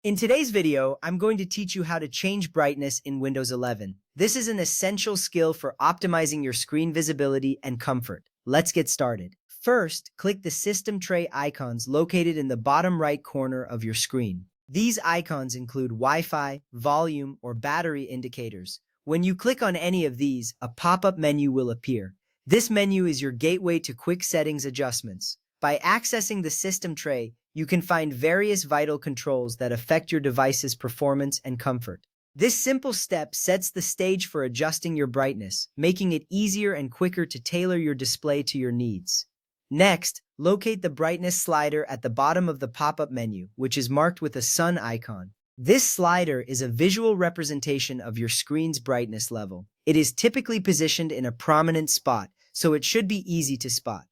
In today's video, I'm going to teach you how to change brightness in Windows 11. This is an essential skill for optimizing your screen visibility and comfort. Let's get started. First, click the system tray icons located in the bottom right corner of your screen. These icons include Wi-Fi, volume, or battery indicators. When you click on any of these, a pop-up menu will appear. This menu is your gateway to quick settings adjustments. By accessing the system tray, you can find various vital controls that affect your device's performance and comfort. This simple step sets the stage for adjusting your brightness, making it easier and quicker to tailor your display to your needs. Next, locate the brightness slider at the bottom of the pop-up menu, which is marked with a sun icon. This slider is a visual representation of your screen's brightness level. It is typically positioned in a prominent spot, so it should be easy to spot.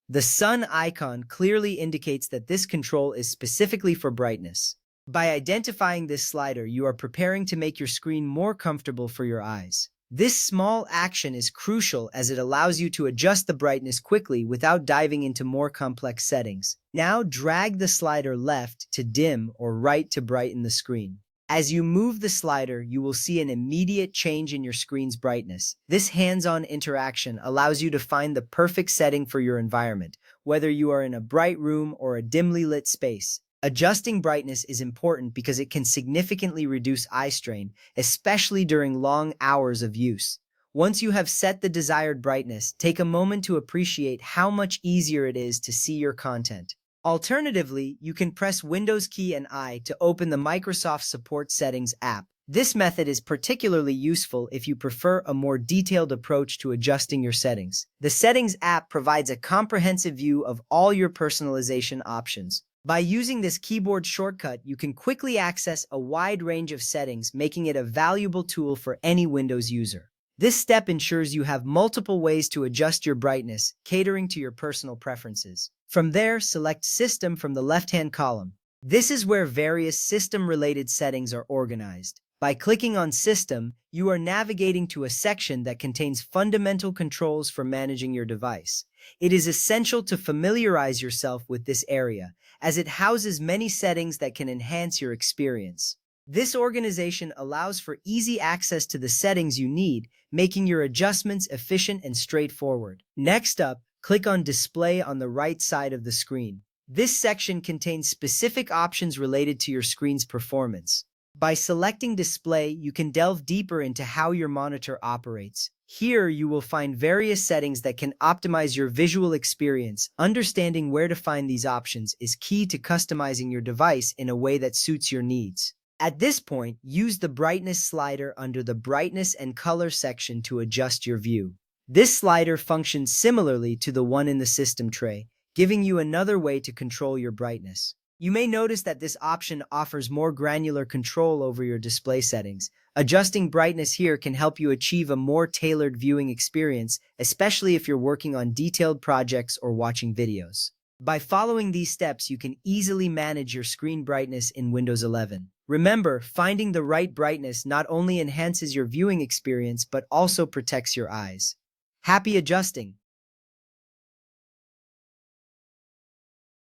The sun icon clearly indicates that this control is specifically for brightness. By identifying this slider, you are preparing to make your screen more comfortable for your eyes. This small action is crucial as it allows you to adjust the brightness quickly without diving into more complex settings. Now drag the slider left to dim or right to brighten the screen. As you move the slider, you will see an immediate change in your screen's brightness. This hands-on interaction allows you to find the perfect setting for your environment, whether you are in a bright room or a dimly lit space. Adjusting brightness is important because it can significantly reduce eye strain, especially during long hours of use. Once you have set the desired brightness, take a moment to appreciate how much easier it is to see your content. Alternatively, you can press Windows key and I to open the Microsoft Support Settings app. This method is particularly useful if you prefer a more detailed approach to adjusting your settings. The Settings app provides a comprehensive view of all your personalization options. By using this keyboard shortcut, you can quickly access a wide range of settings, making it a valuable tool for any Windows user. This step ensures you have multiple ways to adjust your brightness, catering to your personal preferences. From there, select System from the left-hand column. This is where various system-related settings are organized. By clicking on System, you are navigating to a section that contains fundamental controls for managing your device. It is essential to familiarize yourself with this area, as it houses many settings that can enhance your experience. This organization allows for easy access to the settings you need, making your adjustments efficient and straightforward. Next up, click on Display on the right side of the screen. This section contains specific options related to your screen's performance. By selecting Display, you can delve deeper into how your monitor operates. Here, you will find various settings that can optimize your visual experience. Understanding where to find these options is key to customizing your device in a way that suits your needs. At this point, use the brightness slider under the Brightness and Color section to adjust your view. This slider functions similarly to the one in the system tray, giving you another way to control your brightness. You may notice that this option offers more granular control over your display settings. Adjusting brightness here can help you achieve a more tailored viewing experience, especially if you're working on detailed projects or watching videos. By following these steps, you can easily manage your screen brightness in Windows 11. Remember, finding the right brightness not only enhances your viewing experience but also protects your eyes. Happy adjusting!